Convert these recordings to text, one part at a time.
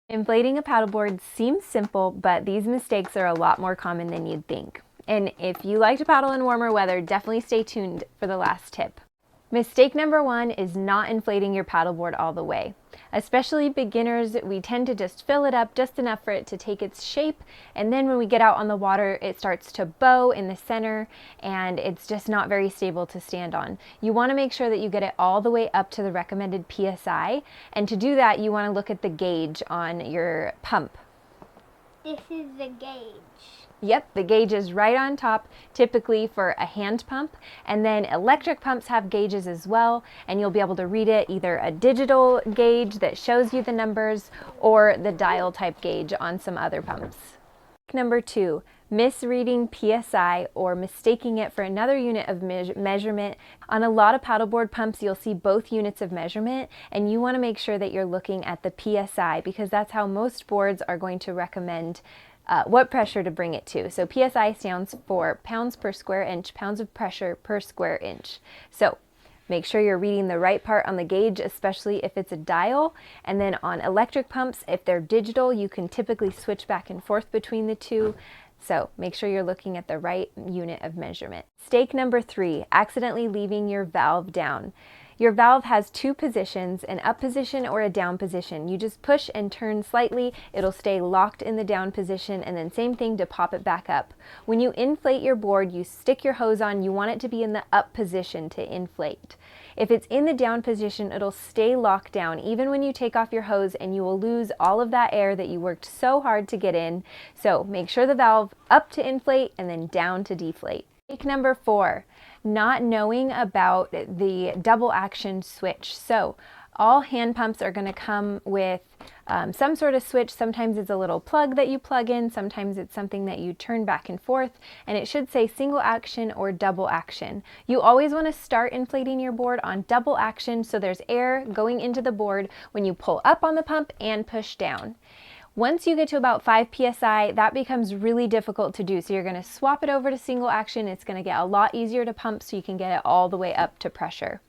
Inflating a paddleboard seems simple, but these mistakes are a lot more common than you'd think. And if you like to paddle in warmer weather, definitely stay tuned for the last tip. Mistake number one is not inflating your paddleboard all the way. Especially beginners, we tend to just fill it up just enough for it to take its shape, and then when we get out on the water, it starts to bow in the center, and it's just not very stable to stand on. You want to make sure that you get it all the way up to the recommended PSI, and to do that, you want to look at the gauge on your pump. This is the gauge. Yep, the gauge is right on top, typically for a hand pump, and then electric pumps have gauges as well, and you'll be able to read it, either a digital gauge that shows you the numbers or the dial type gauge on some other pumps. Number two, misreading PSI or mistaking it for another unit of measurement. On a lot of paddleboard pumps, you'll see both units of measurement, and you want to make sure that you're looking at the PSI because that's how most boards are going to recommend what pressure to bring it to. So PSI stands for pounds per square inch, pounds of pressure per square inch. So make sure you're reading the right part on the gauge, especially if it's a dial. And then on electric pumps, if they're digital, you can typically switch back and forth between the two. So make sure you're looking at the right unit of measurement. Mistake number three, accidentally leaving your valve down. Your valve has two positions, an up position or a down position. You just push and turn slightly, it'll stay locked in the down position, and then same thing to pop it back up. When you inflate your board, you stick your hose on, you want it to be in the up position to inflate. If it's in the down position, it'll stay locked down even when you take off your hose, and you will lose all of that air that you worked so hard to get in. So make sure the valve up to inflate and then down to deflate. Mistake number four, not knowing about the double action switch. So all hand pumps are going to come with some sort of switch. Sometimes it's a little plug that you plug in, sometimes it's something that you turn back and forth, and it should say single action or double action. You always want to start inflating your board on double action so there's air going into the board when you pull up on the pump and push down. Once you get to about 5 PSI, that becomes really difficult to do. So you're going to swap it over to single action. It's going to get a lot easier to pump so you can get it all the way up to pressure.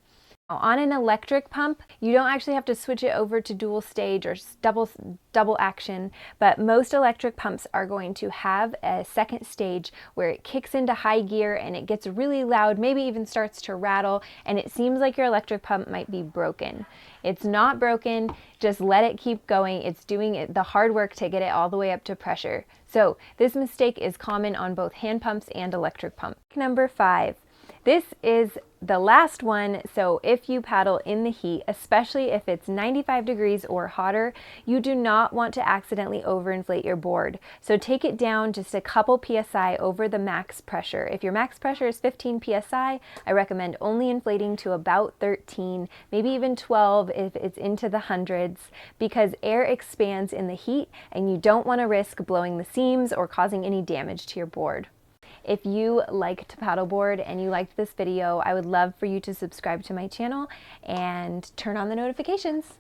On an electric pump, you don't actually have to switch it over to dual stage or double action, but most electric pumps are going to have a second stage where it kicks into high gear and it gets really loud, maybe even starts to rattle, and it seems like your electric pump might be broken. It's not broken, just let it keep going. It's doing the hard work to get it all the way up to pressure. So this mistake is common on both hand pumps and electric pumps. Number five. This is the last one, so if you paddle in the heat, especially if it's 95 degrees or hotter, you do not want to accidentally overinflate your board. So take it down just a couple PSI over the max pressure. If your max pressure is 15 PSI, I recommend only inflating to about 13, maybe even 12 if it's into the hundreds, because air expands in the heat and you don't want to risk blowing the seams or causing any damage to your board. If you like to paddleboard and you liked this video, I would love for you to subscribe to my channel and turn on the notifications.